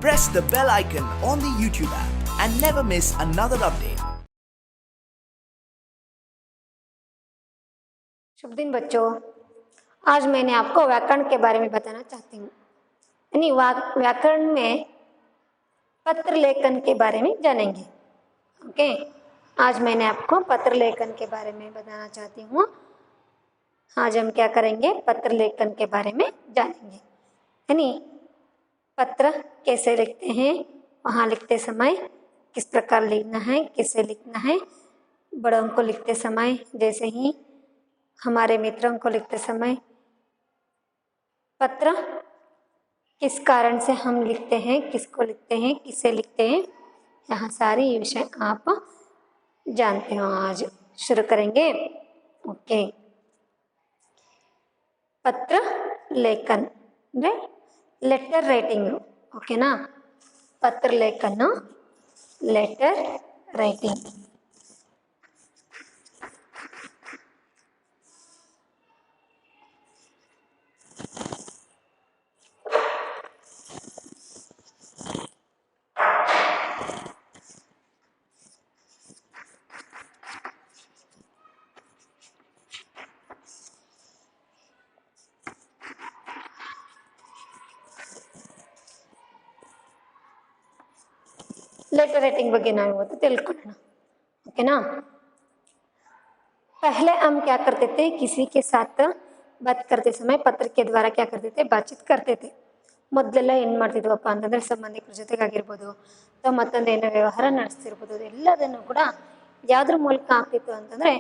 press the bell icon on the YouTube app and never miss another update. शुभ दिन बच्चों, आज मैंने आपको व्याकरण के बारे में बताना चाहती हूँ। यानी व्याकरण में पत्र लेखन के बारे में जानेंगे। ओके, आज मैंने आपको पत्र लेखन के बारे में बताना चाहती हूँ। आज हम क्या करेंगे, पत्र लेखन के बारे में जानेंगे। यानी पत्र कैसे लिखते हैं, वहाँ लिखते समय किस प्रकार लिखना है, किससे लिखना है, बड़ों को लिखते समय जैसे ही हमारे मित्रों को लिखते समय, पत्र किस कारण से हम लिखते हैं, किसको लिखते हैं, किससे लिखते हैं, यहाँ सारी विषय आप जानते हो। आज शुरू करेंगे। ओके, पत्र लेखन, लेटर राइटिंग। ओके ना, पत्र लेखन, लेटर राइटिंग। लेटर राइटिंग ಬಗ್ಗೆ ನಾವು ಇವತ್ತು ತಿಳ್ಕೊಳ್ಳೋಣ। ओके ना, पहले हम क्या करते थे, किसी के साथ बात करते समय पत्र के द्वारा क्या करते थे, बातचीत करते थे। ಮೊದಲೆಲ್ಲ ಏನು ಮಾಡ್ತಿದ್ವಪ್ಪ ಅಂತಂದರೆ ಸಂಬಂಧಿಕರ ಜೊತೆಗಾಗಿರ್ಬೋದು ಅಥವಾ ಮತ್ತೊಂದು ಏನೋ ವ್ಯವಹಾರ ನಡೆಸ್ತಿರ್ಬೋದು, ಎಲ್ಲದನ್ನು ಕೂಡ ಯಾವುದ್ರ ಮೂಲಕ ಆಗ್ತಿತ್ತು ಅಂತಂದರೆ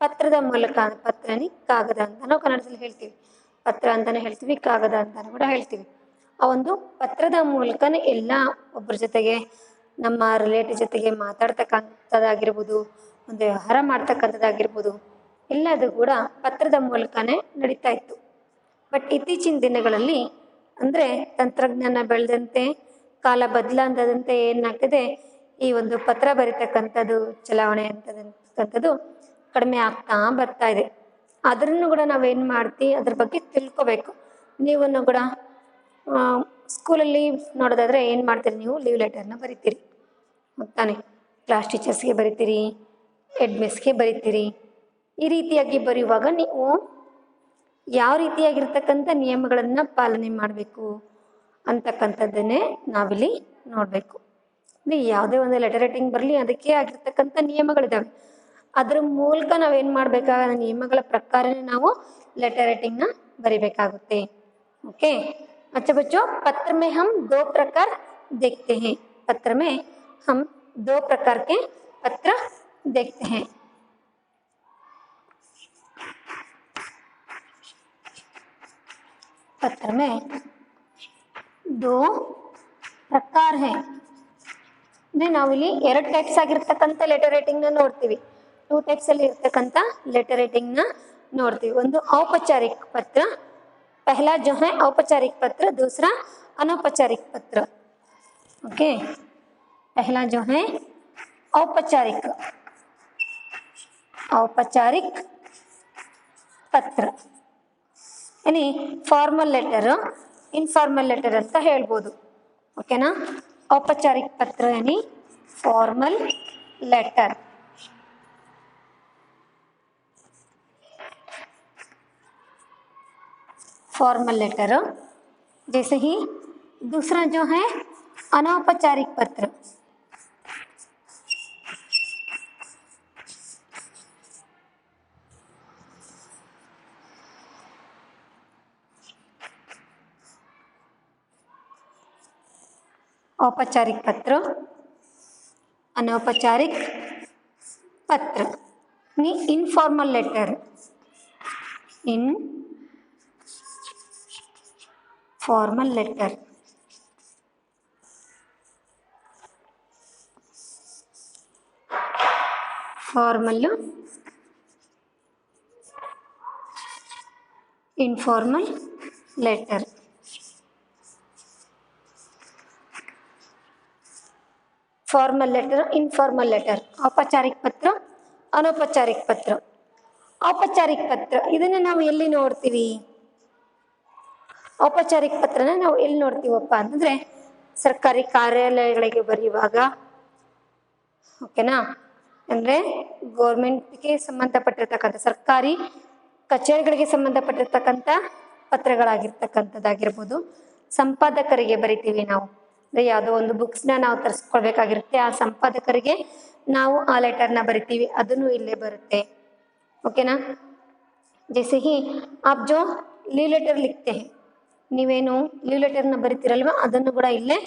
ಪತ್ರದ ಮೂಲಕ। ಪತ್ರನಿ ಕಾಗದ ಅಂತ ನಾವು ಕನ್ನಡದಲ್ಲಿ ಹೇಳ್ತೀವಿ, ಪತ್ರ ಅಂತಲೇ ಹೇಳ್ತೀವಿ, ಕಾಗದ ಅಂತಲೂ ಕೂಡ ಹೇಳ್ತೀವಿ। ಆ ಒಂದು ಪತ್ರದ ಮೂಲಕನೇ ಎಲ್ಲ ಒಬ್ಬರ ಜೊತೆಗೆ, ನಮ್ಮ ರಿಲೇಟಿವ್ ಜೊತೆಗೆ ಮಾತಾಡ್ತಕ್ಕಂಥದ್ದಾಗಿರ್ಬೋದು, ಒಂದು ವ್ಯವಹಾರ ಮಾಡ್ತಕ್ಕಂಥದ್ದಾಗಿರ್ಬೋದು, ಎಲ್ಲದು ಕೂಡ ಪತ್ರದ ಮೂಲಕನೇ ನಡೀತಾ ಇತ್ತು। ಬಟ್ ಇತ್ತೀಚಿನ ದಿನಗಳಲ್ಲಿ ಅಂದರೆ ತಂತ್ರಜ್ಞಾನ ಬೆಳೆದಂತೆ, ಕಾಲ ಬದಲಾದಂತೆ ಏನಾಗ್ತದೆ, ಈ ಒಂದು ಪತ್ರ ಬರೀತಕ್ಕಂಥದ್ದು ಚಲಾವಣೆ ಅಂತಕ್ಕಂಥದ್ದು ಕಡಿಮೆ ಆಗ್ತಾ ಬರ್ತಾ ಇದೆ। ಅದನ್ನು ಕೂಡ ನಾವೇನು ಮಾಡ್ತೀವಿ, ಅದ್ರ ಬಗ್ಗೆ ತಿಳ್ಕೊಬೇಕು। ನೀವನ್ನು ಕೂಡ ಸ್ಕೂಲಲ್ಲಿ ನೋಡೋದಾದರೆ ಏನು ಮಾಡ್ತೀರಿ, ನೀವು ಲೀವ್ ಲೆಟರ್ನ ಬರಿತೀರಿ ತಾನೆ, ಕ್ಲಾಸ್ ಟೀಚರ್ಸ್ಗೆ ಬರಿತೀರಿ, ಹೆಡ್ ಮಿಸ್ಗೆ ಬರಿತೀರಿ। ಈ ರೀತಿಯಾಗಿ ಬರೆಯುವಾಗ ನೀವು ಯಾವ ರೀತಿಯಾಗಿರ್ತಕ್ಕಂಥ ನಿಯಮಗಳನ್ನು ಪಾಲನೆ ಮಾಡಬೇಕು ಅಂತಕ್ಕಂಥದ್ದನ್ನೇ ನಾವಿಲ್ಲಿ ನೋಡಬೇಕು। ಅಂದರೆ ಯಾವುದೇ ಒಂದು ಲೆಟರ್ ರೈಟಿಂಗ್ ಬರಲಿ, ಅದಕ್ಕೆ ಆಗಿರ್ತಕ್ಕಂಥ ನಿಯಮಗಳಿದ್ದಾವೆ। ಅದರ ಮೂಲಕ ನಾವೇನು ಮಾಡಬೇಕಾಗ ನಿಯಮಗಳ ಪ್ರಕಾರನೇ ನಾವು ಲೆಟರ್ ರೈಟಿಂಗ್ನ ಬರಿಬೇಕಾಗುತ್ತೆ। ओके, अच्छा बच्चों, पत्र में हम दो प्रकार देखते हैं। पत्र में हम दो प्रकार के पत्र देखते हैं। पत्र में दो प्रकार हैं। ಅಂದರೆ ನಾವಿಲ್ಲಿ ಎರಡು ಟೈಪ್ಸ್ ಆಗಿರ್ತಕ್ಕಂಥ ಲೆಟರ್ ರೈಟಿಂಗ್ನ ನೋಡ್ತೀವಿ। 2 ಟೈಪ್ಸ್ ಅಲ್ಲಿ ಇರ್ತಕ್ಕಂಥ ಲೆಟರ್ ರೈಟಿಂಗ್ನ ನೋಡ್ತೀವಿ। ಒಂದು औपचारिक पत्र, पहला जो है औपचारिक पत्र, दूसरा अनौपचारिक पत्र। ओके, पहला जो है औपचारिक पत्र, यानी फॉर्मल लेटर, इनफॉर्मल लेटर ಅಂತ ಹೇಳ್ಬೋದು। ಓಕೆನಾ, औपचारिक पत्र यानी फॉर्मल लेटर। फॉर्मल लेटर, जैसे ही दूसरा जो है अनौपचारिक पत्र। औपचारिक पत्र, अनौपचारिक पत्र, informal letter, formal letter. Formal, informal letter. Formal letter, informal letter, औपचारिक पत्र, अनौपचारिक पत्र। औपचारिक पत्र ಇದನ್ನ ನಾವು ಎಲ್ಲಿ ನೋಡ್ತೀವಿ, औपचारिक ಪತ್ರನ ನಾವು ಎಲ್ಲಿ ನೋಡ್ತೀವಪ್ಪ ಅಂತಂದರೆ ಸರ್ಕಾರಿ ಕಾರ್ಯಾಲಯಗಳಿಗೆ ಬರೆಯುವಾಗ, ಓಕೆನಾ, ಅಂದರೆ ಗೋರ್ಮೆಂಟ್ಗೆ ಸಂಬಂಧಪಟ್ಟಿರ್ತಕ್ಕಂಥ ಸರ್ಕಾರಿ ಕಚೇರಿಗಳಿಗೆ ಸಂಬಂಧಪಟ್ಟಿರ್ತಕ್ಕಂಥ ಪತ್ರಗಳಾಗಿರ್ತಕ್ಕಂಥದ್ದಾಗಿರ್ಬೋದು. ಸಂಪಾದಕರಿಗೆ ಬರಿತೀವಿ ನಾವು, ಅಂದರೆ ಯಾವುದೋ ಒಂದು ಬುಕ್ಸ್ನ ನಾವು ತರಿಸ್ಕೊಳ್ಬೇಕಾಗಿರುತ್ತೆ, ಆ ಸಂಪಾದಕರಿಗೆ ನಾವು ಆ ಲೆಟರ್ನ ಬರಿತೀವಿ, ಅದನ್ನು ಇಲ್ಲೇ ಬರುತ್ತೆ. ಓಕೆನಾ. जैसे ही आप जो ಲೀವ್ ಲೆಟರ್ लिखते हैं, ನೀವೇನು ಲೀವ್ ಲೆಟರ್ನ ಬರಿತೀರಲ್ವ ಅದನ್ನು ಕೂಡ ಇಲ್ಲೇ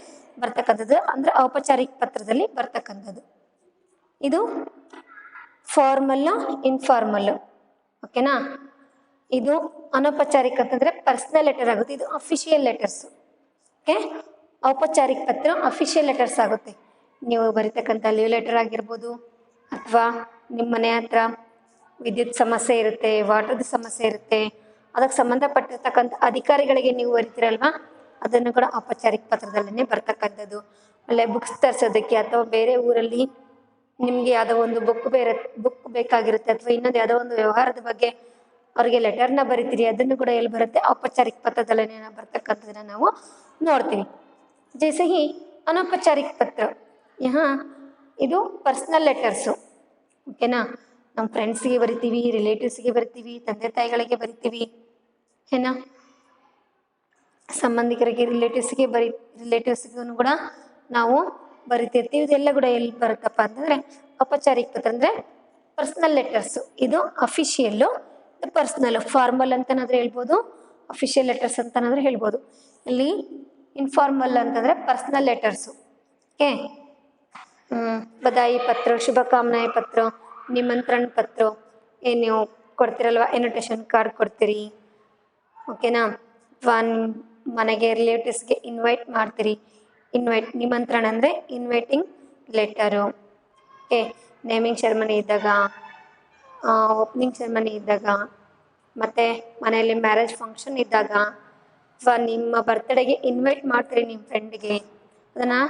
ಬರ್ತಕ್ಕಂಥದ್ದು, ಅಂದರೆ ಔಪಚಾರಿಕ ಪತ್ರದಲ್ಲಿ ಬರ್ತಕ್ಕಂಥದ್ದು. ಇದು ಫಾರ್ಮಲ್ಲು, ಇನ್ಫಾರ್ಮಲ್ಲು. ಓಕೆನಾ. ಇದು ಅನೌಪಚಾರಿಕ ಅಂತಂದರೆ ಪರ್ಸ್ನಲ್ ಲೆಟರ್ ಆಗುತ್ತೆ, ಇದು ಅಫಿಷಿಯಲ್ ಲೆಟರ್ಸು. ಓಕೆ, ಔಪಚಾರಿಕ ಪತ್ರ ಅಫಿಷಿಯಲ್ ಲೆಟರ್ಸ್ ಆಗುತ್ತೆ. ನೀವು ಬರೀತಕ್ಕಂಥ ಲೀವ್ ಲೆಟರ್ ಆಗಿರ್ಬೋದು, ಅಥವಾ ನಿಮ್ಮ ಮನೆ ಹತ್ರ ವಿದ್ಯುತ್ ಸಮಸ್ಯೆ ಇರುತ್ತೆ, ವಾಟರ್ದು ಸಮಸ್ಯೆ ಇರುತ್ತೆ, ಅದಕ್ಕೆ ಸಂಬಂಧಪಟ್ಟಿರ್ತಕ್ಕಂಥ ಅಧಿಕಾರಿಗಳಿಗೆ ನೀವು ಬರಿತೀರಲ್ವ ಅದನ್ನು ಕೂಡ ಔಪಚಾರಿಕ ಪತ್ರದಲ್ಲೇ ಬರ್ತಕ್ಕಂಥದ್ದು. ಆಮೇಲೆ ಬುಕ್ಸ್ ತರಿಸೋದಕ್ಕೆ ಅಥವಾ ಬೇರೆ ಊರಲ್ಲಿ ನಿಮಗೆ ಯಾವುದೋ ಒಂದು ಬುಕ್ ಬೇಕಾಗಿರುತ್ತೆ, ಅಥವಾ ಇನ್ನೊಂದು ಯಾವುದೋ ಒಂದು ವ್ಯವಹಾರದ ಬಗ್ಗೆ ಅವರಿಗೆ ಲೆಟರ್ನ ಬರಿತೀರಿ, ಅದನ್ನು ಕೂಡ ಎಲ್ಲಿ ಬರುತ್ತೆ, ಔಪಚಾರಿಕ ಪತ್ರದಲ್ಲೇ ಬರ್ತಕ್ಕಂಥದ್ದನ್ನ ನಾವು ನೋಡ್ತೀವಿ. ಜೈಸೆ ಹಿ ಅನೌಪಚಾರಿಕ ಪತ್ರ, ಇದು ಪರ್ಸ್ನಲ್ ಲೆಟರ್ಸು. ಓಕೆನಾ. ನಮ್ಮ ಫ್ರೆಂಡ್ಸಿಗೆ ಬರಿತೀವಿ, ರಿಲೇಟಿವ್ಸ್ಗೆ ಬರಿತೀವಿ, ತಂದೆ ತಾಯಿಗಳಿಗೆ ಬರಿತೀವಿ, ಏನಾ, ಸಂಬಂಧಿಕರಿಗೆ ರಿಲೇಟಿವ್ಸ್ಗೂ ಕೂಡ ನಾವು ಬರಿತಿರ್ತೀವಿ. ಇದೆಲ್ಲ ಕೂಡ ಎಲ್ಲಿ ಬರುತ್ತಪ್ಪ ಅಂತಂದರೆ ಔಪಚಾರಿಕ ಪತ್ರ, ಅಂದರೆ ಪರ್ಸ್ನಲ್ ಲೆಟರ್ಸು. ಇದು ಅಫಿಷಿಯಲ್ಲು, ಪರ್ಸ್ನಲ್. ಫಾರ್ಮಲ್ ಅಂತನಾದರೂ ಹೇಳ್ಬೋದು, ಅಫಿಷಿಯಲ್ ಲೆಟರ್ಸ್ ಅಂತನಾದರೂ ಹೇಳ್ಬೋದು. ಇಲ್ಲಿ ಇನ್ಫಾರ್ಮಲ್ ಅಂತಂದರೆ ಪರ್ಸ್ನಲ್ ಲೆಟರ್ಸು. ಓಕೆ. ಬದಾಯಿ ಪತ್ರ, ಶುಭಕಾಮನಾಯ ಪತ್ರ, ನಿಮಂತ್ರಣ ಪತ್ರ, ಏನು ನೀವು ಕೊಡ್ತಿರಲ್ವ, ಇನ್ವಿಟೇಷನ್ ಕಾರ್ಡ್ ಕೊಡ್ತೀರಿ, ಓಕೆನಾ, ಅಥವಾ ಮನೆಗೆ ರಿಲೇಟಿವ್ಸ್ಗೆ ಇನ್ವೈಟ್ ಮಾಡ್ತೀರಿ, ನಿಮಂತ್ರಣ ಅಂದರೆ inviting letter. Okay. Naming ceremony ಇದ್ದಾಗ, ಓಪನಿಂಗ್ ಸೆರೆಮನಿ ಇದ್ದಾಗ, ಮತ್ತು ಮನೆಯಲ್ಲಿ ಮ್ಯಾರೇಜ್ ಫಂಕ್ಷನ್ ಇದ್ದಾಗ, ಅಥವಾ ನಿಮ್ಮ ಬರ್ತ್ಡೇಗೆ ಇನ್ವೈಟ್ ಮಾಡ್ತೀರಿ ನಿಮ್ಮ ಫ್ರೆಂಡ್ಗೆ, ಅದನ್ನು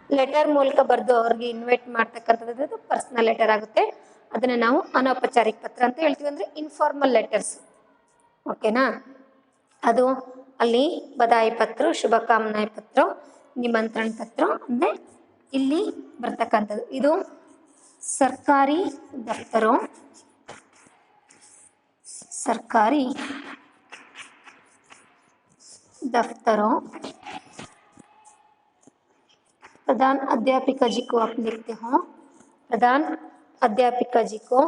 ಲೆಟರ್ ಮೂಲಕ ಬರೆದು ಅವ್ರಿಗೆ ಇನ್ವೈಟ್ ಮಾಡ್ತಕ್ಕಂಥದ್ದು ಪರ್ಸ್ನಲ್ ಲೆಟರ್ ಆಗುತ್ತೆ. ಅದನ್ನು ನಾವು ಅನೌಪಚಾರಿಕ ಪತ್ರ ಅಂತ ಹೇಳ್ತೀವಿ, ಅಂದರೆ ಇನ್ಫಾರ್ಮಲ್ ಲೆಟರ್ಸ್. ಓಕೆನಾ. ಅದು ಅಲ್ಲಿ ಬದಾಯಿ ಪತ್ರ, ಶುಭಕಾಮನಾಯ ಪತ್ರ, ನಿಮಂತ್ರಣ ಪತ್ರ ಅಂದರೆ ಇಲ್ಲಿ ಬರ್ತಕ್ಕಂಥದ್ದು. ಇದು ಸರ್ಕಾರಿ ದಫ್ತರು, ಸರ್ಕಾರಿ दफ्तरों, प्रधान अध्यापिका जी को आप लिखते हो, प्रधान अध्यापिका जी को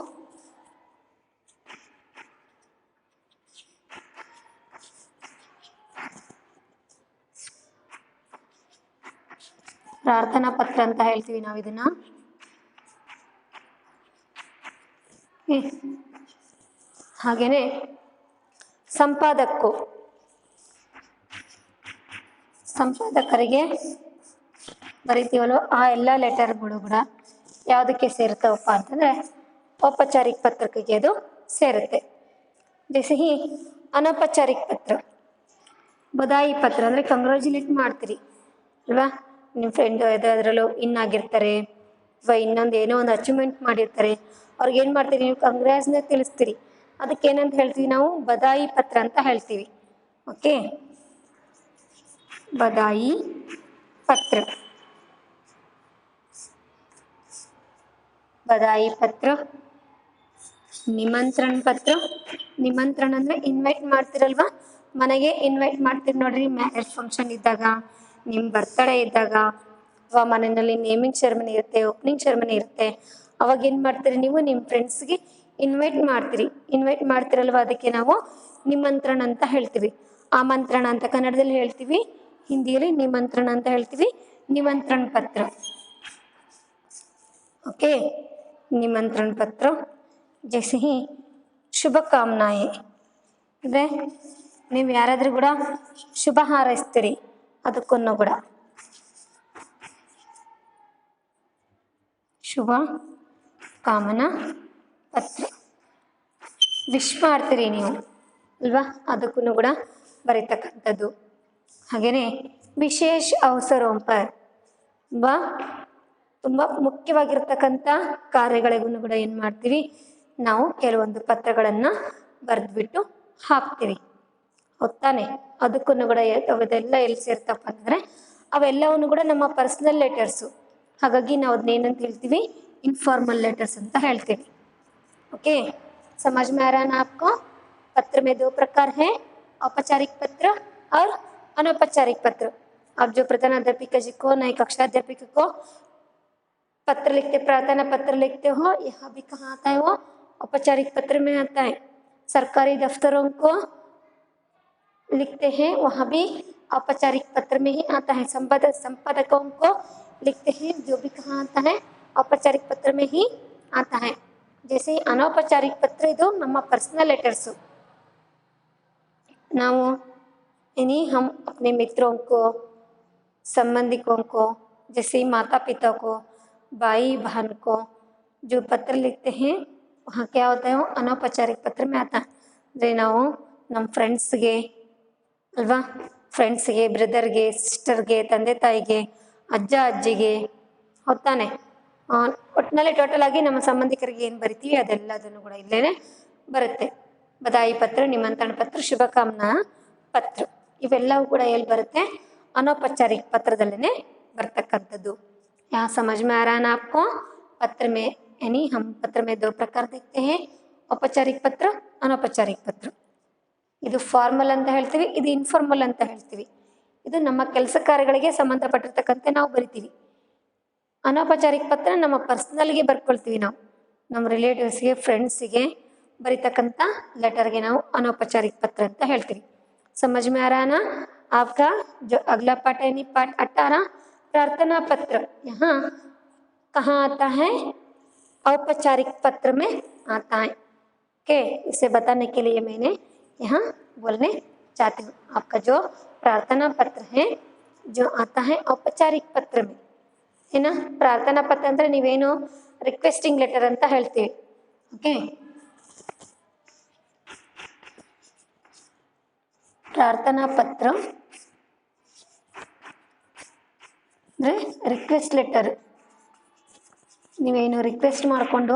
ಪ್ರಾರ್ಥನಾ ಪತ್ರ ಅಂತ ಹೇಳ್ತೀವಿ ನಾವು ಇದನ್ನ. ಹಾಗೇನೆ ಸಂಪಾದಕರಿಗೆ ಬರಿತೀವಲ್ವ ಆ ಎಲ್ಲ ಲೆಟರ್ಗಳು ಕೂಡ ಯಾವುದಕ್ಕೆ ಸೇರ್ತವಪ್ಪ ಅಂತಂದರೆ ಔಪಚಾರಿಕ ಪತ್ರಕ್ಕೆ ಅದು ಸೇರುತ್ತೆ. ಜೈಸೆ ಹಿ ಅನೌಪಚಾರಿಕ ಪತ್ರ, ಬದಾಯಿ ಪತ್ರ ಅಂದರೆ ಕಂಗ್ರ್ಯಾಚುಲೇಟ್ ಮಾಡ್ತೀರಿ ಅಲ್ವಾ, ನಿಮ್ಮ ಫ್ರೆಂಡ್ ಯಾವುದಾದ್ರಲ್ಲೂ ಇನ್ನಾಗಿರ್ತಾರೆ ಅಥವಾ ಇನ್ನೊಂದು ಏನೋ ಒಂದು ಅಚೀವ್ಮೆಂಟ್ ಮಾಡಿರ್ತಾರೆ, ಅವ್ರಿಗೇನು ಮಾಡ್ತೀರಿ ನೀವು ಕಂಗ್ರ್ಯಾಟ್ಸ್ನ ತಿಳಿಸ್ತೀರಿ, ಅದಕ್ಕೆ ಏನಂತ ಹೇಳ್ತೀವಿ ನಾವು, ಬದಾಯಿ ಪತ್ರ ಅಂತ ಹೇಳ್ತೀವಿ. ಓಕೆ. बधाई पत्र, बधाई पत्र, निमंत्रण पत्र. निमंत्रण ಅಂದರೆ ಇನ್ವೈಟ್ ಮಾಡ್ತಿರಲ್ವಾ, ಮನೆಗೆ ಇನ್ವೈಟ್ ಮಾಡ್ತೀರಿ ನೋಡ್ರಿ, ಮ್ಯಾರೇಜ್ ಫಂಕ್ಷನ್ ಇದ್ದಾಗ, ನಿಮ್ಮ ಬರ್ತ್ಡೇ ಇದ್ದಾಗ, ಅಥವಾ ಮನೆಯಲ್ಲಿ ನೇಮಿಂಗ್ ಸೆರೆಮನಿ ಇರುತ್ತೆ, ಓಪನಿಂಗ್ ಸೆರೆಮನಿ ಇರುತ್ತೆ, ಅವಾಗ ಏನು ಮಾಡ್ತೀರಿ ನೀವು, ನಿಮ್ಮ ಫ್ರೆಂಡ್ಸ್ಗೆ ಇನ್ವೈಟ್ ಮಾಡ್ತಿರಲ್ವ ಅದಕ್ಕೆ ನಾವು ನಿಮಂತ್ರಣ ಅಂತ ಹೇಳ್ತೀವಿ. ಆಮಂತ್ರಣ ಅಂತ ಕನ್ನಡದಲ್ಲಿ ಹೇಳ್ತೀವಿ, ಹಿಂದಿಯಲ್ಲಿ ನಿಮಂತ್ರಣ ಅಂತ ಹೇಳ್ತೀವಿ, ನಿಮಂತ್ರಣ ಪತ್ರ. ಓಕೆ. ನಿಮಂತ್ರಣ ಪತ್ರ. ಜೈಸೆ ಹಿ ಶುಭಕಾಮನಾಯೆ ಅಂದರೆ ನೀವು ಯಾರಾದರೂ ಕೂಡ ಶುಭ ಹಾರೈಸ್ತೀರಿ, ಅದಕ್ಕೂ ಕೂಡ ಶುಭ ಕಾಮನಾ ಪತ್ರ. ವಿಶ್ ಮಾಡ್ತೀರಿ ನೀವು ಅಲ್ವಾ, ಅದಕ್ಕೂ ಕೂಡ ಬರೀತಕ್ಕಂಥದ್ದು. ಹಾಗೆಯೇ ವಿಶೇಷ ಅವಸರೋಂ ಪರ್, ತುಂಬ ಮುಖ್ಯವಾಗಿರ್ತಕ್ಕಂಥ ಕಾರ್ಯಗಳಿಗೂ ಕೂಡ ಏನು ಮಾಡ್ತೀವಿ ನಾವು, ಕೆಲವೊಂದು ಪತ್ರಗಳನ್ನು ಬರೆದ್ಬಿಟ್ಟು ಹಾಕ್ತೀವಿ, ಹೊತ್ತಾನೆ. ಅದಕ್ಕೂ ಕೂಡ ಅದೆಲ್ಲ ಎಲ್ಲಿ ಸೇರ್ತಪ್ಪ ಅಂತಂದರೆ ಅವೆಲ್ಲವನ್ನು ಕೂಡ ನಮ್ಮ ಪರ್ಸನಲ್ ಲೆಟರ್ಸು. ಹಾಗಾಗಿ ನಾವು ಅದನ್ನೇನಂತ ಹೇಳ್ತೀವಿ, इनफॉर्मल लेटर्स ಅಂತ ಹೇಳ್ತೀವಿ. ओके, समझ में आ रहा ना आपको? पत्र में दो प्रकार हैं, औपचारिक पत्र और अनौपचारिक पत्र. आप जो प्रधानाध्यापिका जी को, नए कक्षा अध्यापिका को पत्र लिखते, प्रार्थना पत्र लिखते हो, यहाँ भी कहाँ आता है वो? औपचारिक पत्र में आता है. सरकारी दफ्तरों को लिखते हैं वहाँ भी औपचारिक पत्र में ही आता है. संपादकों को लिखते हैं जो भी कहाँ आता है, औपचारिक पत्र में ही आता है. जैसे अनौपचारिक पत्र ಇದು ನಮ್ಮ पर्सनल लेटर्स. ನಾವು यानी हम अपने मित्रों को, संबंधिकों को, जैसे माता पिता को, भाई बहन को जो पत्र लिखते हैं वहाँ क्या होता है, वो अनौपचारिक पत्र में आता है. ಅಂದರೆ ನಾವು ನಮ್ಮ ಫ್ರೆಂಡ್ಸ್ಗೆ ಅಲ್ವಾ, ಫ್ರೆಂಡ್ಸ್ಗೆ, ಬ್ರದರ್ಗೆ, ಸಿಸ್ಟರ್ಗೆ, ತಂದೆ ತಾಯಿಗೆ, ಅಜ್ಜ ಅಜ್ಜಿಗೆ ಹೊತ್ತಾನೆ, ಒಟ್ಟಿನಲ್ಲಿ ಟೋಟಲ್ ಆಗಿ ನಮ್ಮ ಸಂಬಂಧಿಕರಿಗೆ ಏನು ಬರಿತೀವಿ ಅದೆಲ್ಲದನ್ನು ಕೂಡ ಇಲ್ಲೇನೆ ಬರುತ್ತೆ. ಬದಾಯಿ ಪತ್ರ, ನಿಮಂತ್ರಣ ಪತ್ರ, ಶುಭಕಾಮನಾ ಪತ್ರ ಇವೆಲ್ಲವೂ ಕೂಡ ಎಲ್ಲಿ ಬರುತ್ತೆ, अनौपचारिक पत्रदल्लेने बರ್ತಕ್ಕಂಥದ್ದು. यहाँ समझ में आ रहा है ना आपको? पत्र में यानी हम पत्र में दो प्रकार देखते हैं, औपचारिक पत्र, अनौपचारिक पत्र. ಇದು ಫಾರ್ಮಲ್ ಅಂತ ಹೇಳ್ತೀವಿ, ಇದು ಇನ್ಫಾರ್ಮಲ್ ಅಂತ ಹೇಳ್ತೀವಿ. ಇದು ನಮ್ಮ ಕೆಲಸ ಕಾರ್ಯಗಳಿಗೆ ಸಂಬಂಧಪಟ್ಟಿರ್ತಕ್ಕಂತೆ ನಾವು ಬರಿತೀವಿ. ಅನೌಪಚಾರಿಕ ಪತ್ರ ನಮ್ಮ ಪರ್ಸ್ನಲ್ಗೆ ಬರ್ಕೊಳ್ತೀವಿ, ನಾವು ನಮ್ಮ ರಿಲೇಟಿವ್ಸ್ಗೆ, ಫ್ರೆಂಡ್ಸಿಗೆ ಬರೀತಕ್ಕಂಥ ಲೆಟರ್ಗೆ ನಾವು अनौपचारिक पत्र ಅಂತ ಹೇಳ್ತೀವಿ. समझ में आ रहा है ना आपका? जो अगला पाठ है यानी पाठ 18 प्रार्थना पत्र, यहाँ कहाँ आता है, औपचारिक पत्र में आता है. ओके, इसे बताने के लिए मैंने यहाँ बोलने चाहती हूँ. आपका जो प्रार्थना पत्र है जो आता है औपचारिक पत्र में है ना. प्रार्थना पत्र ಅಂದರೆ ನೀವೇನು ರಿಕ್ವೆಸ್ಟಿಂಗ್ ಲೆಟರ್ ಅಂತ ಹೇಳ್ತೀವಿ. ಓಕೆ, ಪ್ರಾರ್ಥನಾ ಪತ್ರ ಅಂದರೆ ರಿಕ್ವೆಸ್ಟ್ ಲೆಟರ್. ನೀವೇನು ರಿಕ್ವೆಸ್ಟ್ ಮಾಡಿಕೊಂಡು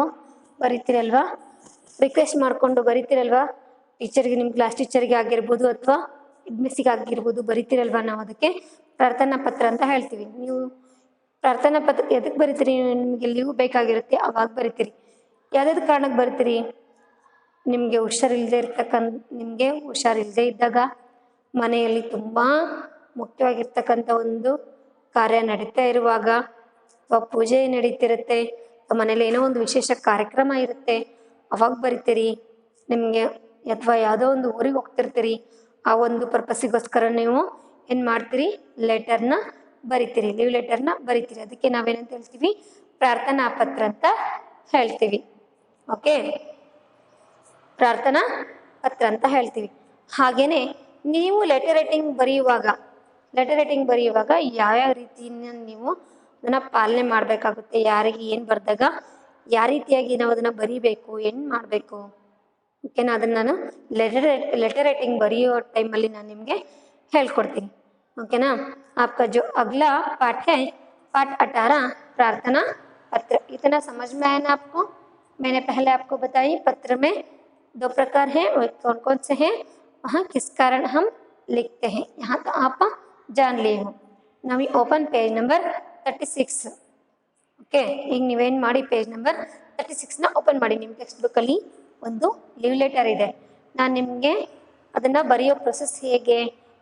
ಬರೀತೀರಲ್ವಾ, ರಿಕ್ವೆಸ್ಟ್ ಮಾಡಿಕೊಂಡು ಬರೀತೀರಲ್ವಾ ಟೀಚರ್ಗೆ, ನಿಮ್ಮ ಕ್ಲಾಸ್ ಟೀಚರ್ಗೆ ಆಗಿರ್ಬೋದು ಅಥವಾ ಮಿಸ್ಸಿಗೆ ಆಗಿರ್ಬೋದು ಬರೀತೀರಲ್ವಾ, ನಾವು ಅದಕ್ಕೆ ಪ್ರಾರ್ಥನಾ ಪತ್ರ ಅಂತ ಹೇಳ್ತೀವಿ. ನೀವು ಪ್ರಾರ್ಥನಾ ಪತ್ರ ಎದಕ್ಕೆ ಬರೀತೀರಿ, ನಿಮಗೆ ಲೀವ್ ಬೇಕಾಗಿರುತ್ತೆ ಅವಾಗ ಬರೀತೀರಿ. ಯಾವುದಾದ್ರು ಕಾರಣಕ್ಕೆ ಬರೀತೀರಿ, ನಿಮಗೆ ಹುಷಾರಿಲ್ಲದೆ ಇದ್ದಾಗ, ಮನೆಯಲ್ಲಿ ತುಂಬ ಮುಖ್ಯವಾಗಿರ್ತಕ್ಕಂಥ ಒಂದು ಕಾರ್ಯ ನಡೀತಾ ಇರುವಾಗ, ಅಥವಾ ಪೂಜೆ ನಡೀತಿರುತ್ತೆ, ಅಥವಾ ಮನೇಲಿ ಏನೋ ಒಂದು ವಿಶೇಷ ಕಾರ್ಯಕ್ರಮ ಇರುತ್ತೆ ಅವಾಗ ಬರಿತೀರಿ. ನಿಮಗೆ ಅಥವಾ ಯಾವುದೋ ಒಂದು ಊರಿಗೆ ಹೋಗ್ತಿರ್ತೀರಿ, ಆ ಒಂದು ಪರ್ಪಸ್ಸಿಗೋಸ್ಕರ ನೀವು ಏನು ಮಾಡ್ತೀರಿ, ಲೆಟರ್ನ ಬರಿತೀರಿ, ಲೀವ್ ಲೆಟರ್ನ ಬರಿತೀರಿ. ಅದಕ್ಕೆ ನಾವೇನಂತ ಹೇಳ್ತೀವಿ, ಪ್ರಾರ್ಥನಾ ಪತ್ರ ಅಂತ ಹೇಳ್ತೀವಿ. ಓಕೆ, ಪ್ರಾರ್ಥನಾ ಪತ್ರ ಅಂತ ಹೇಳ್ತೀವಿ. ಹಾಗೆಯೇ ನೀವು ಲೆಟರ್ ರೈಟಿಂಗ್ ಬರೆಯುವಾಗ ಯಾವ್ಯಾವ ರೀತಿಯಿಂದ ನೀವು ಅದನ್ನು ಪಾಲನೆ ಮಾಡಬೇಕಾಗುತ್ತೆ, ಯಾರಿಗೆ ಏನು ಬರೆದಾಗ ಯಾವ ರೀತಿಯಾಗಿ ನಾವು ಅದನ್ನು ಬರೀಬೇಕು, ಏನು ಮಾಡಬೇಕು, ಓಕೆನಾ, ಅದನ್ನು ನಾನು ಲೆಟರ್ ರೈಟಿಂಗ್ ಬರೆಯೋ ಟೈಮಲ್ಲಿ ನಾನು ನಿಮಗೆ ಹೇಳ್ಕೊಡ್ತೀನಿ. ओके ना. आपका जो अगला पाठ है पाठ 18 प्रार्थना पत्र. इतना समझ में आया ना आपको? मैंने पहले आपको बताई पत्र में दो प्रकार हैं, वो कौन कौन से हैं, वहाँ किस कारण हम लिखते हैं, यहाँ तो आप जान लिए हो. now we open page number 36. Okay, ಈಗ ನೀವೇನು ಮಾಡಿ ಪೇಜ್ ನಂಬರ್ 36ನ ಓಪನ್ ಮಾಡಿ. ನಿಮ್ಮ ಟೆಕ್ಸ್ಟ್ ಬುಕ್ಕಲ್ಲಿ ಒಂದು ಲೀವ್ ಲೆಟರ್ ಇದೆ. ನಾನು ನಿಮಗೆ ಅದನ್ನು ಬರೆಯೋ ಪ್ರೊಸೆಸ್ ಹೇಗೆ,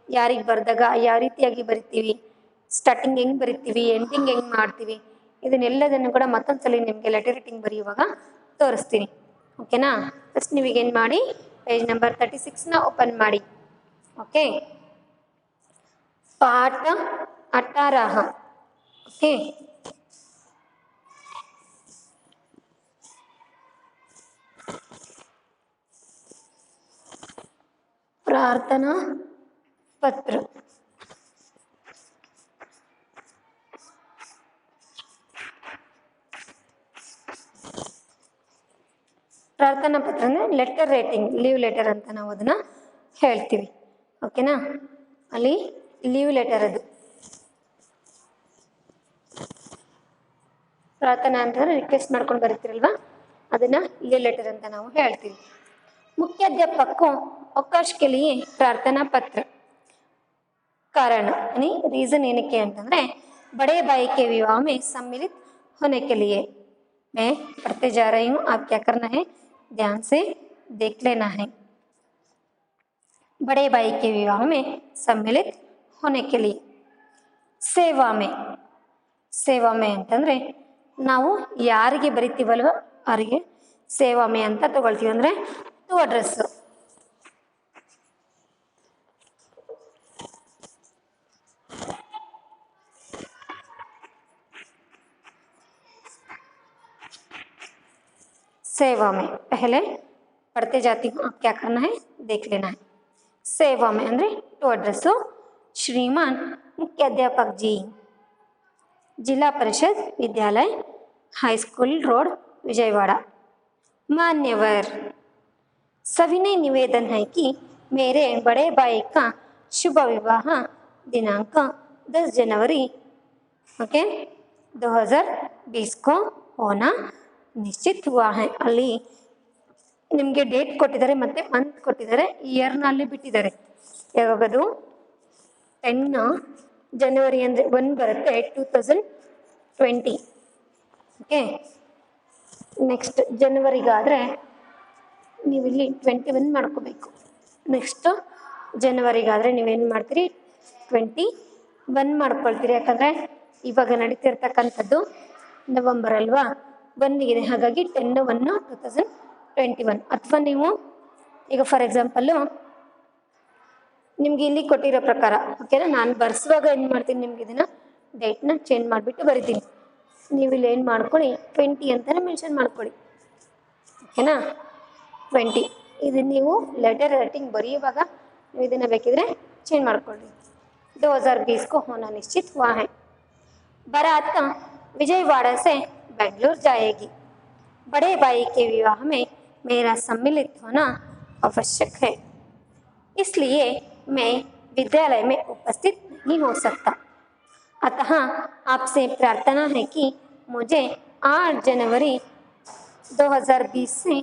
ಯಾರಿಗೆ ಬರೆದಾಗ ಯಾವ ರೀತಿಯಾಗಿ ಬರಿತೀವಿ, ಸ್ಟಾರ್ಟಿಂಗ್ ಹೆಂಗೆ ಬರಿತೀವಿ, ಎಂಡಿಂಗ್ ಹೆಂಗೆ ಮಾಡ್ತೀವಿ, ಇದನ್ನೆಲ್ಲದನ್ನು ಕೂಡ ಮತ್ತೊಂದ್ಸಲ ನಿಮಗೆ ಲೆಟರ್ ರೈಟಿಂಗ್ ಬರೆಯುವಾಗ ತೋರಿಸ್ತೀನಿ. ಓಕೆನಾ. ಫಸ್ಟ್ ನೀವೀಗೇನು ಮಾಡಿ, ಪೇಜ್ ನಂಬರ್ 36ನ ಓಪನ್ ಮಾಡಿ. ಓಕೆ, ಪಾಠ 18. ಓಕೆ, प्रार्थना पत्र. ಪ್ರಾರ್ಥನಾ ಪತ್ರ ಅಂದರೆ ಲೆಟರ್ ರೈಟಿಂಗ್, ಲೀವ್ ಲೆಟರ್ ಅಂತ ನಾವು ಅದನ್ನು ಹೇಳ್ತೀವಿ. ಓಕೆನಾ, ಅಲ್ಲಿ ಲೀವ್ ಲೆಟರ್ ಅದು. ಪ್ರಾರ್ಥನಾ ಅಂತಂದರೆ ರಿಕ್ವೆಸ್ಟ್ ಮಾಡ್ಕೊಂಡು ಬರೀತಿರಲ್ವಾ, ಅದನ್ನು ಲೀವ್ ಲೆಟರ್ ಅಂತ ನಾವು ಹೇಳ್ತೀವಿ. मुख्याध्यापक को अवकाश के लिए प्रार्थना पत्र. कारण यानी रीजन ಏನಕ್ಕೆ ಅಂತಂದ್ರೆ बड़े भाई के विवाह में सम्मिलित होने के लिए मैं पढ़ते जा रही हूँ आप क्या करना है ध्यान से देख लेना है बड़े भाई के विवाह में सम्मिलित होने के लिए ಸೇವಾ ಮೇ ಅಂತಂದ್ರೆ ನಾವು ಯಾರಿಗೆ ಬರಿತೀವಲ್ವ ಅವರಿಗೆ ಸೇವಾ ಮೇ ಅಂತ ತಗೊಳ್ತೀವಿ ಅಂದ್ರೆ ಟು ಅಡ್ರೆಸ್ सेवा में पहले पढ़ते जाती हूँ आप क्या करना है देख लेना है सेवा में ಅಂದ್ರೆ ಟು ಅಡ್ರೆಸ್ಸು श्रीमान मुख्याध्यापक जी जिला परिषद विद्यालय हाई स्कूल रोड विजयवाड़ा मान्यवर सविनय निवेदन है कि मेरे बड़े भाई का शुभ विवाह दिनांक 10 जनवरी ओके 2020 को होना ನಿಶ್ಚಿತ್ हुआ है ಅಲ್ಲಿ ನಿಮಗೆ ಡೇಟ್ ಕೊಟ್ಟಿದ್ದಾರೆ ಮತ್ತು ಮಂತ್ ಕೊಟ್ಟಿದ್ದಾರೆ ಇಯರ್ನಲ್ಲಿ ಬಿಟ್ಟಿದ್ದಾರೆ ಯಾವಾಗದು 10 ಜನವರಿ ಅಂದರೆ 1 ಬರುತ್ತೆ 2020 ಓಕೆ ನೆಕ್ಸ್ಟ್ ಜನವರಿಗಾದರೆ ನೀವಿಲ್ಲಿ 21 ಮಾಡ್ಕೋಬೇಕು ನೆಕ್ಸ್ಟ್ ಜನವರಿಗಾದರೆ ನೀವೇನು ಮಾಡ್ತೀರಿ 21 ಮಾಡ್ಕೊಳ್ತೀರಿ ಯಾಕಂದರೆ ಇವಾಗ ನಡೀತಿರ್ತಕ್ಕಂಥದ್ದು ನವಂಬರ್ ಅಲ್ವಾ ಬಂದಿದೆ ಹಾಗಾಗಿ 10/1/2021 ಅಥವಾ ನೀವು ಈಗ ಫಾರ್ ಎಕ್ಸಾಂಪಲ್ಲು ನಿಮ್ಗೆ ಇಲ್ಲಿ ಕೊಟ್ಟಿರೋ ಪ್ರಕಾರ ಓಕೆನಾ ನಾನು ಬರ್ಸುವಾಗ ಏನು ಮಾಡ್ತೀನಿ ನಿಮ್ಗೆ ಇದನ್ನು ಡೇಟ್ನ ಚೇಂಜ್ ಮಾಡಿಬಿಟ್ಟು ಬರಿತೀನಿ ನೀವು ಇಲ್ಲಿ ಏನು ಮಾಡ್ಕೊಳ್ಳಿ 20 ಅಂತಲೇ ಮೆನ್ಷನ್ ಮಾಡ್ಕೊಳ್ಳಿ ಓಕೆನಾ 20 ಇದು ನೀವು ಲೆಟರ್ ರೈಟಿಂಗ್ ಬರೆಯುವಾಗ ನೀವು ಇದನ್ನು ಬೇಕಿದ್ರೆ चेंज ಮಾಡ್ಕೊಳ್ಳಿ 2020 को होना निश्चित हुआ है बारात विजयवाड़ा से बेंगलुरु जाएगी बड़े भाई के विवाह में मेरा सम्मिलित होना आवश्यक है इसलिए मैं विद्यालय में उपस्थित नहीं हो सकता अतः आपसे प्रार्थना है कि मुझे 8 जनवरी 2020 से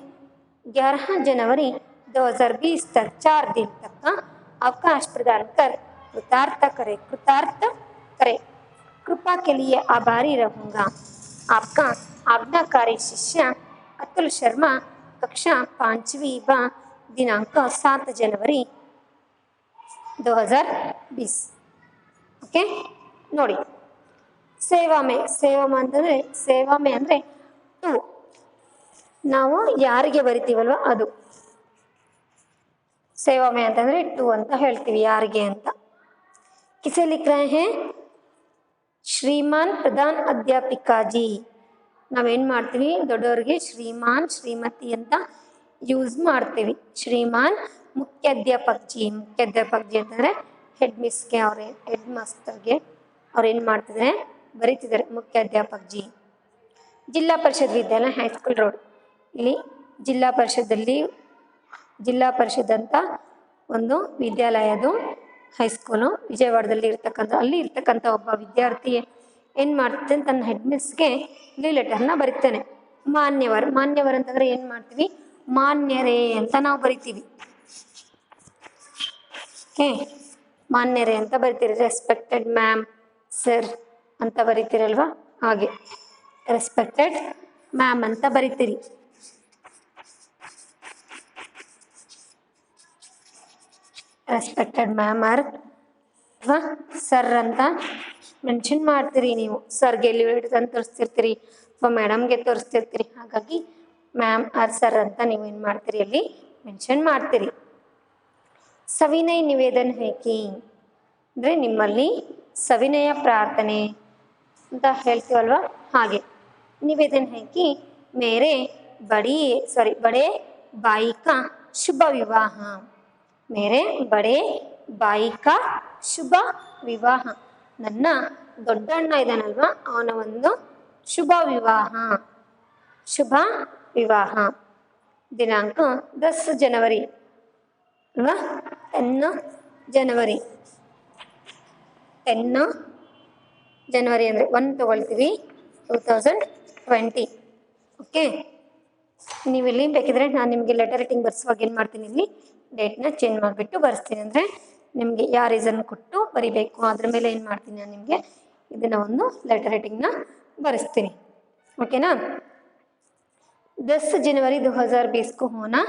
11 जनवरी 2020 तक 4 दिन तक का अवकाश प्रदान कर कृतार्थ करे कृपा के लिए आभारी रहूँगा आपका आज्ञाकारी शिष्य अतुल शर्मा कक्षा 5वीं दिनांक 7 जनवरी 2020 ओके ನೋಡಿ ಸೇವಾ ಮೇ ಅಂದರೆ ಟು ನಾವು ಯಾರಿಗೆ ಬರಿತೀವಲ್ವ ಅದು ಸೇವಾ ಮೇ ಅಂತಂದರೆ ಟು ಅಂತ ಹೇಳ್ತೀವಿ ಯಾರಿಗೆ ಅಂತ ಕಿಸೆ ಲಿಖ ರಹೆ हैं ಶ್ರೀಮಾನ್ ಪ್ರಧಾನ್ ಅಧ್ಯಾಪಿಕಾಜಿ ನಾವೇನು ಮಾಡ್ತೀವಿ ದೊಡ್ಡವ್ರಿಗೆ ಶ್ರೀಮಾನ್ ಶ್ರೀಮತಿ ಅಂತ ಯೂಸ್ ಮಾಡ್ತೀವಿ ಶ್ರೀಮಾನ್ ಮುಖ್ಯಾಧ್ಯಾಪಕ ಜಿ ಅಂತಂದರೆ ಹೆಡ್ ಮಿಸ್ಗೆ ಹೆಡ್ ಮಾಸ್ಟರ್ಗೆ ಅವ್ರೇನು ಮಾಡ್ತಿದ್ದಾರೆ ಬರೀತಿದ್ದಾರೆ ಮುಖ್ಯಾಧ್ಯಾಪಕ ಜಿ ಜಿಲ್ಲಾ ಪರಿಷತ್ ವಿದ್ಯಾಲಯ ಹೈಸ್ಕೂಲ್ ರೋಡ್ ಇಲ್ಲಿ ಜಿಲ್ಲಾ ಪರಿಷತ್ ಅಂತ ಒಂದು ವಿದ್ಯಾಲಯದು ಹೈಸ್ಕೂಲು ವಿಜಯವಾಡದಲ್ಲಿ ಇರ್ತಕ್ಕಂಥ ಒಬ್ಬ ವಿದ್ಯಾರ್ಥಿ ಏನು ಮಾಡ್ತಾನೆ ತನ್ನ ಹೆಡ್ ಮಿಸ್ಗೆ ಇಲ್ಲಿ ಲೆಟರ್ನ ಬರೀತಾನೆ ಮಾನ್ಯವರ್ ಅಂತಂದರೆ ಏನು ಮಾಡ್ತೀವಿ ಮಾನ್ಯರೇ ಅಂತ ನಾವು ಬರಿತೀವಿ ಓಕೆ ಮಾನ್ಯರೇ ಅಂತ ಬರಿತೀರಿ ರೆಸ್ಪೆಕ್ಟೆಡ್ ಮ್ಯಾಮ್ ಸರ್ ಅಂತ ಬರಿತೀರಲ್ವ ಹಾಗೆ ರೆಸ್ಪೆಕ್ಟೆಡ್ ಮ್ಯಾಮ್ ಅಂತ ಬರಿತೀರಿ ರೆಸ್ಪೆಕ್ಟೆಡ್ ಮ್ಯಾಮ್ ಆರ್ ಅಥವಾ ಸರ್ ಅಂತ ಮೆನ್ಷನ್ ಮಾಡ್ತೀರಿ ನೀವು ಸರ್ಗೆ ಎಲ್ಲಿ ಅಂತ ತೋರಿಸ್ತಿರ್ತೀರಿ ಅಥವಾ ಮೇಡಮ್ಗೆ ತೋರಿಸ್ತಿರ್ತೀರಿ ಹಾಗಾಗಿ ಮ್ಯಾಮ್ ಆರ್ ಸರ್ ಅಂತ ನೀವು ಏನು ಮಾಡ್ತೀರಿ ಅಲ್ಲಿ ಮೆನ್ಷನ್ ಮಾಡ್ತೀರಿ ಸವಿನಯ ನಿವೇದನ ಹೇಕಿ ಅಂದರೆ ನಿಮ್ಮಲ್ಲಿ ಸವಿನಯ ಪ್ರಾರ್ಥನೆ ಅಂತ ಹೇಳ್ತೀವಲ್ವ ಹಾಗೆ ನಿವೇದನ ಹೇಕಿ ಮೇರೆ ಬಡೆ ಬಾಯಿ ಕಾ ಶುಭ ವಿವಾಹ ಮೇರೆ ಬಡೆ ಬಾಯಿ ಕಾ ಶುಭ ವಿವಾಹ ನನ್ನ ದೊಡ್ಡಣ್ಣ ಇದ್ದಾನಲ್ವ ಅವನ ಒಂದು ಶುಭ ವಿವಾಹ ದಿನಾಂಕ 10 ಜನವರಿ ಅಲ್ವಾ 10 ಜನವರಿ ಅಂದರೆ 1 ತಗೊಳ್ತೀವಿ 2020 ಓಕೆ ನೀವು ಇಲ್ಲಿ ಬೇಕಿದ್ರೆ ನಾನು ನಿಮಗೆ ಲೆಟರ್ ರೈಟಿಂಗ್ ಬರ್ಸುವಾಗ ಏನು ಮಾಡ್ತೀನಿ ಇಲ್ಲಿ ಡೇಟ್ನ ಚೇಂಜ್ ಮಾಡಿಬಿಟ್ಟು ಬರೆಸ್ತೀನಿ ಅಂದರೆ ನಿಮಗೆ ಯಾವ ರೀಸನ್ ಕೊಟ್ಟು ಬರಿಬೇಕು ಅದ್ರ ಮೇಲೆ ಏನು ಮಾಡ್ತೀನಿ ನಾನು ನಿಮಗೆ ಇದನ್ನು ಒಂದು ಲೆಟರ್ ರೈಟಿಂಗ್ನ ಬರೆಸ್ತೀನಿ ಓಕೆನಾ 10 जनवरी 2020 को होना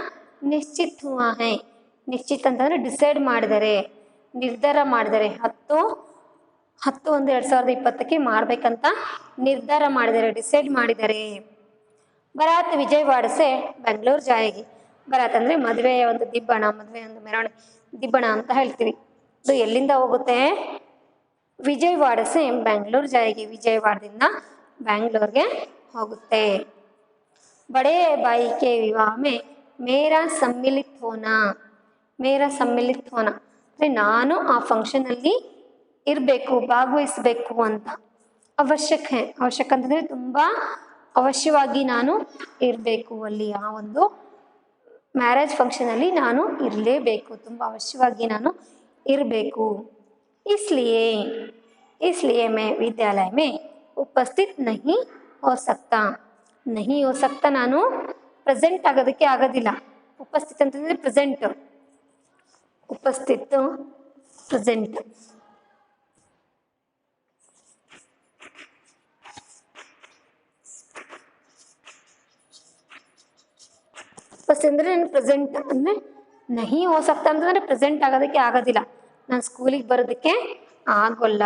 निश्चित हुआ है ನಿಶ್ಚಿತ್ ಅಂತಂದರೆ ಡಿಸೈಡ್ ಮಾಡಿದರೆ ನಿರ್ಧಾರ ಮಾಡಿದರೆ 10/10/2020ಕ್ಕೆ ಮಾಡಬೇಕಂತ ನಿರ್ಧಾರ ಮಾಡಿದರೆ ಡಿಸೈಡ್ ಮಾಡಿದರೆ ಬರಾತ್ ವಿಜಯವಾಡ ಸೆ ಬೆಂಗಳೂರು ಜಾಯೇಗಿ ಬರಾತ್ ಅಂದರೆ ಮದುವೆಯ ಒಂದು ದಿಬ್ಬಣ ಮದುವೆ ಒಂದು ಮೆರವಣಿಗೆ ದಿಬ್ಬಣ ಅಂತ ಹೇಳ್ತೀವಿ ಅದು ಎಲ್ಲಿಂದ ಹೋಗುತ್ತೆ ವಿಜಯವಾಡ ಸೆ ಬೆಂಗಳೂರು ಜಾಯೇಗಿ ವಿಜಯವಾಡದಿಂದ ಬೆಂಗಳೂರಿಗೆ ಹೋಗುತ್ತೆ बड़े भाई के विवाह में मेरा सम्मिलित होना ಅಂದರೆ ನಾನು ಆ ಫಂಕ್ಷನಲ್ಲಿ ಇರಬೇಕು ಭಾಗವಹಿಸಬೇಕು ಅಂತ ಅವಶ್ಯಕ ಅಂತಂದರೆ ತುಂಬ ಅವಶ್ಯವಾಗಿ ನಾನು ಇರಬೇಕು ಅಲ್ಲಿ ಆ ಒಂದು ಮ್ಯಾರೇಜ್ ಫಂಕ್ಷನಲ್ಲಿ ನಾನು ಇರಲೇಬೇಕು ತುಂಬ ಅವಶ್ಯವಾಗಿ ನಾನು ಇರಬೇಕು इसलिए मैं विद्यालय में उपस्थित नहीं हो सकता ನಾನು ಪ್ರೆಸೆಂಟ್ ಆಗೋದಕ್ಕೆ ಆಗೋದಿಲ್ಲ ಉಪಸ್ಥಿತ ಅಂತಂದರೆ ಪ್ರೆಸೆಂಟ್ ಉಪಸ್ಥಿತ ಪ್ರೆಸೆಂಟ್ ಉಪಸ್ಥಿತ ಅಂದರೆ ನಾನು ಪ್ರೆಸೆಂಟ್ ಅಂದರೆ ನಹಿ ಹೋ ಸಕ್ತ ಅಂತಂದರೆ ಪ್ರೆಸೆಂಟ್ ಆಗೋದಕ್ಕೆ ಆಗೋದಿಲ್ಲ ನಾನು ಸ್ಕೂಲಿಗೆ ಬರೋದಕ್ಕೆ ಆಗೋಲ್ಲ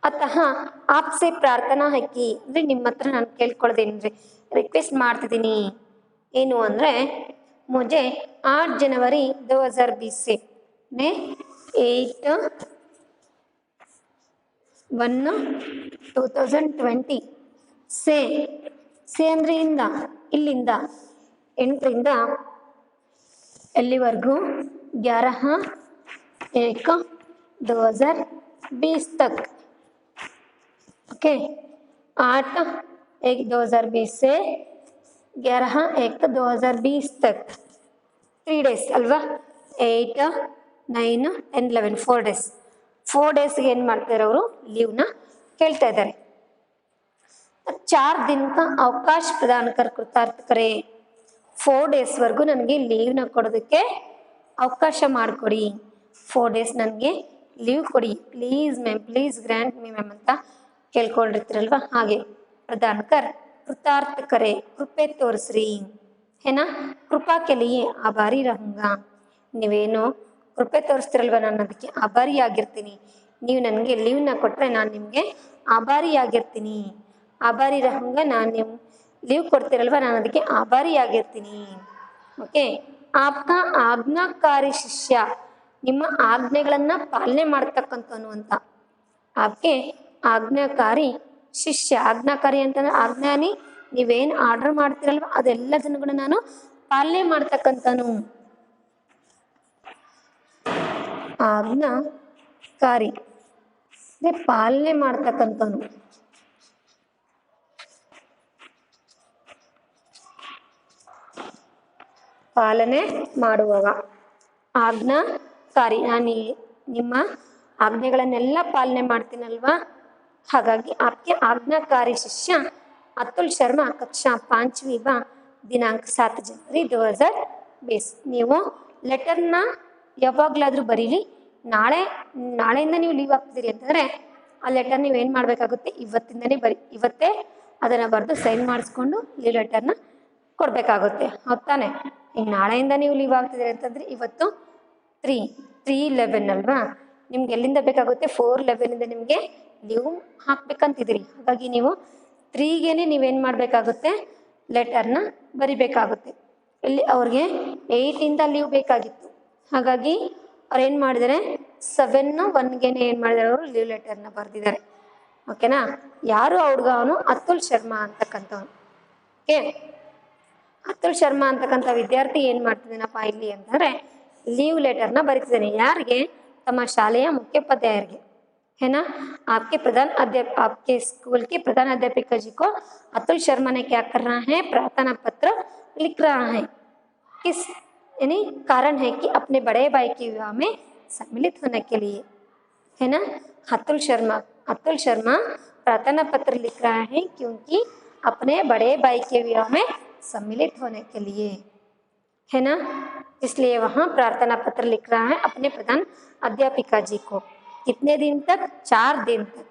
ಅತಃ ಆಪ್ಸೆ ಪ್ರಾರ್ಥನಾ ಹಾಕಿ ಅಂದರೆ ನಿಮ್ಮ ಹತ್ರ ನಾನು ಕೇಳ್ಕೊಳ್ದೇನ್ರಿ ರಿಕ್ವೆಸ್ಟ್ ಮಾಡ್ತಿದ್ದೀನಿ ಏನು ಅಂದರೆ मुझे 8 जनवरी 2020 से ने 8/1/2020 से ಅಂದರೆ ಇಲ್ಲಿಂದ 8ರಿಂದ ಎಲ್ಲಿವರೆಗೂ 11/1/2020 तक ओके 8/1/2020 से 11/1/2020 तक 3 days ಅಲ್ವಾ 8 9 10 11 4 days 4 ಡೇಸ್ಗೆ ಏನು ಮಾಡ್ತಾರೆ ಅವರು ಲೀವ್ನ ಕೇಳ್ತಾ ಇದ್ದಾರೆ 4 दिन का ಅವಕಾಶ ಪ್ರದಾನ ಕೃತಾರ್ಥ ಕರೆ 4 ಡೇಸ್ವರೆಗೂ ನನಗೆ ಲೀವ್ನ ಕೊಡೋದಕ್ಕೆ ಅವಕಾಶ ಮಾಡಿಕೊಡಿ 4 ಡೇಸ್ ನನಗೆ ಲೀವ್ ಕೊಡಿ please ma'am please grant me ma'am ಅಂತ ಕೇಳ್ಕೊಂಡಿರ್ತೀರಲ್ವ ಹಾಗೆ ಪ್ರದಾನ कृतार्थ करे कृपे तोरिಸ್ರಿ है कृपा के लिए आभारी रहूँगा ನೀವೇನು ಕೃಪೆ ತೋರಿಸ್ತಿರಲ್ವ ನಾನು ಅದಕ್ಕೆ ಆಭಾರಿಯಾಗಿರ್ತೀನಿ ನೀವು ನನಗೆ ಲೀವ್ನ ಕೊಟ್ಟರೆ ನಾನು ನಿಮಗೆ ಆಭಾರಿಯಾಗಿರ್ತೀನಿ ಆಭಾರಿ रहूँगा ನಾನು ನೀವು ಲೀವ್ ಕೊಡ್ತಿರಲ್ವ ನಾನು ಅದಕ್ಕೆ ಆಭಾರಿಯಾಗಿರ್ತೀನಿ ಓಕೆ ಆಪ್ಕಾ ಆಜ್ಞಾಕಾರಿ ಶಿಷ್ಯ ನಿಮ್ಮ ಆಜ್ಞೆಗಳನ್ನು ಪಾಲನೆ ಮಾಡ್ತಕ್ಕಂಥವನು ಅಂತ ಆಪ್ಕೆ ಆಜ್ಞಾಕಾರಿ ಶಿಷ್ಯ ಆಜ್ಞಾಕಾರಿ ಅಂತಂದ್ರೆ ಆಜ್ಞಾನಿ ನೀವೇನು ಆರ್ಡರ್ ಮಾಡ್ತಿರಲ್ವ ಅದೆಲ್ಲದನ್ನು ಕೂಡ ನಾನು ಪಾಲನೆ ಮಾಡ್ತಕ್ಕಂಥನು ಆಜ್ಞಾಕಾರಿ ಪಾಲನೆ ಮಾಡ್ತಕ್ಕಂಥನು ಪಾಲನೆ ಮಾಡುವವ ಆಜ್ಞಾಕಾರಿ ನಾನು ನಿಮ್ಮ ಆಜ್ಞೆಗಳನ್ನೆಲ್ಲ ಪಾಲನೆ ಮಾಡ್ತೀನಲ್ವಾ ಹಾಗಾಗಿ आपके आज्ञाकारी शिष्य अतुल शर्मा कक्षा 5वीं दिनांक 7 जनवरी 2020 ನೀವು ಲೆಟರ್ನ ಯಾವಾಗಲಾದರೂ ಬರೀಲಿ ನಾಳೆಯಿಂದ ನೀವು ಲೀವ್ ಆಗ್ತಿದ್ದೀರಿ ಅಂತಂದರೆ ಆ ಲೆಟರ್ ನೀವು ಏನು ಮಾಡಬೇಕಾಗುತ್ತೆ ಇವತ್ತೇ ಅದನ್ನು ಬರೆದು ಸೈನ್ ಮಾಡಿಸ್ಕೊಂಡು ಲೀವ್ ಲೆಟರ್ನ ಕೊಡಬೇಕಾಗುತ್ತೆ ಹೌದು ತಾನೆ ಈಗ ನಾಳೆಯಿಂದ ನೀವು ಲೀವ್ ಆಗ್ತಿದ್ದೀರಿ ಅಂತಂದರೆ ಇವತ್ತು 3/11 ಅಲ್ವಾ ನಿಮ್ಗೆ ಎಲ್ಲಿಂದ ಬೇಕಾಗುತ್ತೆ 4/11 ನಿಮಗೆ ಲೀವ್ ಹಾಕ್ಬೇಕಂತಿದ್ದೀರಿ ಹಾಗಾಗಿ ನೀವು 3ಗೆ ನೀವೇನು ಮಾಡಬೇಕಾಗುತ್ತೆ ಲೆಟರ್ನ ಬರಿಬೇಕಾಗುತ್ತೆ ಇಲ್ಲಿ ಅವ್ರಿಗೆ 8ಇಂದ ಲೀವ್ ಬೇಕಾಗಿತ್ತು ಹಾಗಾಗಿ ಅವ್ರು ಏನು ಮಾಡಿದ್ದಾರೆ 7/1ಗೆ ಏನು ಮಾಡಿದ್ದಾರೆ ಅವರು ಲೀವ್ ಲೆಟರ್ನ ಬರೆದಿದ್ದಾರೆ ಓಕೆನಾ ಯಾರು ಹುಡುಗ ಅವನು ಅತುಲ್ ಶರ್ಮಾ ಅಂತಕ್ಕಂಥವನು ಓಕೆ ಅತುಲ್ ಶರ್ಮಾ ಅಂತಕ್ಕಂಥ ವಿದ್ಯಾರ್ಥಿ ಏನು ಮಾಡ್ತಿದ್ದೀನಪ್ಪ ಇಲ್ಲಿ ಅಂತಂದರೆ ಲೀವ್ ಲೆಟರ್ನ ಬರೀತಿದ್ದಾನೆ ಯಾರಿಗೆ ತಮ್ಮ ಶಾಲೆಯ ಮುಖ್ಯೋಪಾಧ್ಯಾಯರಿಗೆ है ना आपके आपके स्कूल के प्रधान अध्यापिका जी को अतुल शर्मा ने क्या कर रहा है प्रार्थना पत्र लिख रहा है किस यानी कारण है कि अपने बड़े भाई के विवाह में सम्मिलित होने के लिए है ना अतुल शर्मा प्रार्थना पत्र लिख रहा है क्योंकि अपने बड़े भाई के विवाह में सम्मिलित होने के लिए है ना इसलिए वहाँ प्रार्थना पत्र लिख रहा है अपने प्रधान अध्यापिका जी को। कितने दिन तक? 4 दिन तक।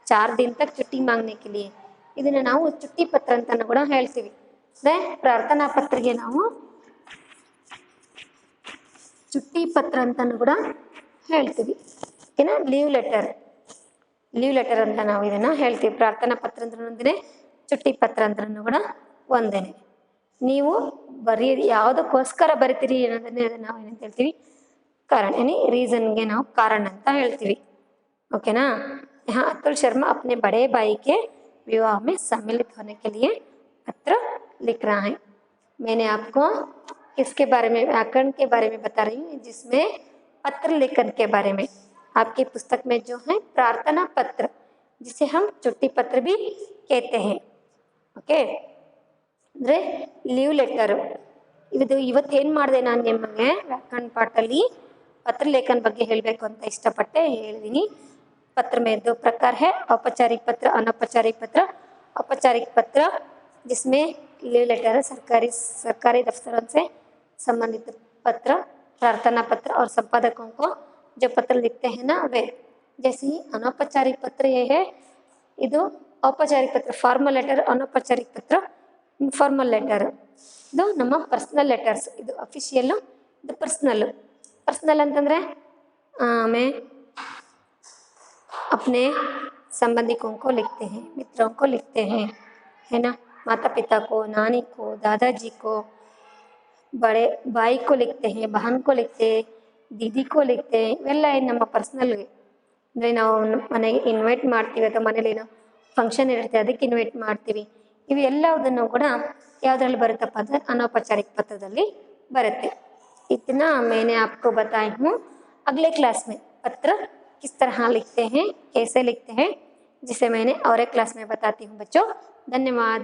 4 दिन तक ಚುಟ್ಟಿ ಮಾಂಗನೆ के लिए ಇದನ್ನ ನಾವು ಚುಟ್ಟಿ ಪತ್ರ ಅಂತಾನು ಕೂಡ ಹೇಳ್ತೀವಿ. ಅಂದ್ರೆ ಪ್ರಾರ್ಥನಾ ಪತ್ರಿಗೆ ನಾವು ಚುಟ್ಟಿ ಪತ್ರ ಅಂತಾನು ಕೂಡ ಹೇಳ್ತೀವಿ. ಓಕೆನಾ? ಲೀವ್ ಲೆಟರ್ ಅಂತ ನಾವು ಇದನ್ನ ಹೇಳ್ತೀವಿ. ಪ್ರಾರ್ಥನಾ ಪತ್ರ ಅಂದ್ರೆ ಒಂದೇ, ಚುಟ್ಟಿ ಪತ್ರ ಅಂದ್ರೂ ಕೂಡ ಒಂದೇನೆ. ನೀವು ಬರೀ ಯಾವುದಕ್ಕೋಸ್ಕರ ಬರಿತೀರಿ ಅನ್ನೋದನ್ನೇ ನಾವು ಏನಂತ ಹೇಳ್ತೀವಿ? कारण यानी रीजन के नाम कारण अंता ಹೇಳ್ತೀವಿ. ओके ना? यहाँ अतुल शर्मा अपने बड़े भाई के विवाह में सम्मिलित होने के लिए पत्र लिख रहा है. मैंने आपको इसके बारे में, व्याकरण के बारे में बता रही हूँ, जिसमें पत्र लेखन के बारे में आपकी पुस्तक में जो है प्रार्थना पत्र, जिसे हम चुट्टी पत्र भी कहते हैं. ओके, ಅಂದ್ರೆ ಲೀವ್ ಲೆಟರ್. ಇದು ಇವತ್ತೇನು ಮಾಡಿದೆ ನಾನು ನಿಮಗೆ ವ್ಯಾಕರಣ ಪಾಠದಲ್ಲಿ पत्र लेखन ಬಗ್ಗೆ ಹೇಳಬೇಕು ಅಂತ ಇಷ್ಟಪಟ್ಟೆ ಹೇಳಿದೀನಿ. पत्र में 2 प्रकार है, औपचारिक पत्र, अनौपचारिक पत्र. औपचारिक पत्र जिसमें लीव लेटर, सरकारी दफ्तरों से संबंधित पत्र, प्रार्थना पत्र और संपादकों को जो पत्र लिखते हैं ना वे. जैसे ही अनौपचारिक पत्र ये है, ಇದು औपचारिक पत्र फॉर्मल लेटर, अनौपचारिक पत्र इनफॉर्मल लेटर. ಇದು ನಮ್ಮ पर्सनल लेटर्स. ಇದು अफिशियल, ಇದು पर्सनल ಅಂತಂದ್ರೆ मैं अपने संबंधिकों को लिखते हैं, मित्रों को लिखते हैं, है ना? माता पिता को, नानी को, दादाजी को, बड़े भाई को लिखते हैं, बहन को लिखते हैं, दीदी को लिखते हैं. ಇವೆಲ್ಲ ನಮ್ಮ ಪರ್ಸನಲ್ಗೆ. ಅಂದರೆ ನಾವು ಮನೆಗೆ ಇನ್ವೈಟ್ ಮಾಡ್ತೀವಿ ಅಥವಾ ಮನೇಲಿ ಏನೋ ಫಂಕ್ಷನ್ ಇರುತ್ತೆ ಅದಕ್ಕೆ ಇನ್ವೈಟ್ ಮಾಡ್ತೀವಿ. ಇವು ಎಲ್ಲದನ್ನು ಕೂಡ ಯಾವುದ್ರಲ್ಲಿ ಬರುತ್ತಪ್ಪ ಅಂದರೆ अनौपचारिक पत्रದಲ್ಲಿ बरते. इतना मैंने आपको बताई हूँ. अगले क्लास में पत्र किस तरह लिखते हैं, कैसे लिखते हैं, जिसे मैंने और एक क्लास में बताती हूँ बच्चों. धन्यवाद.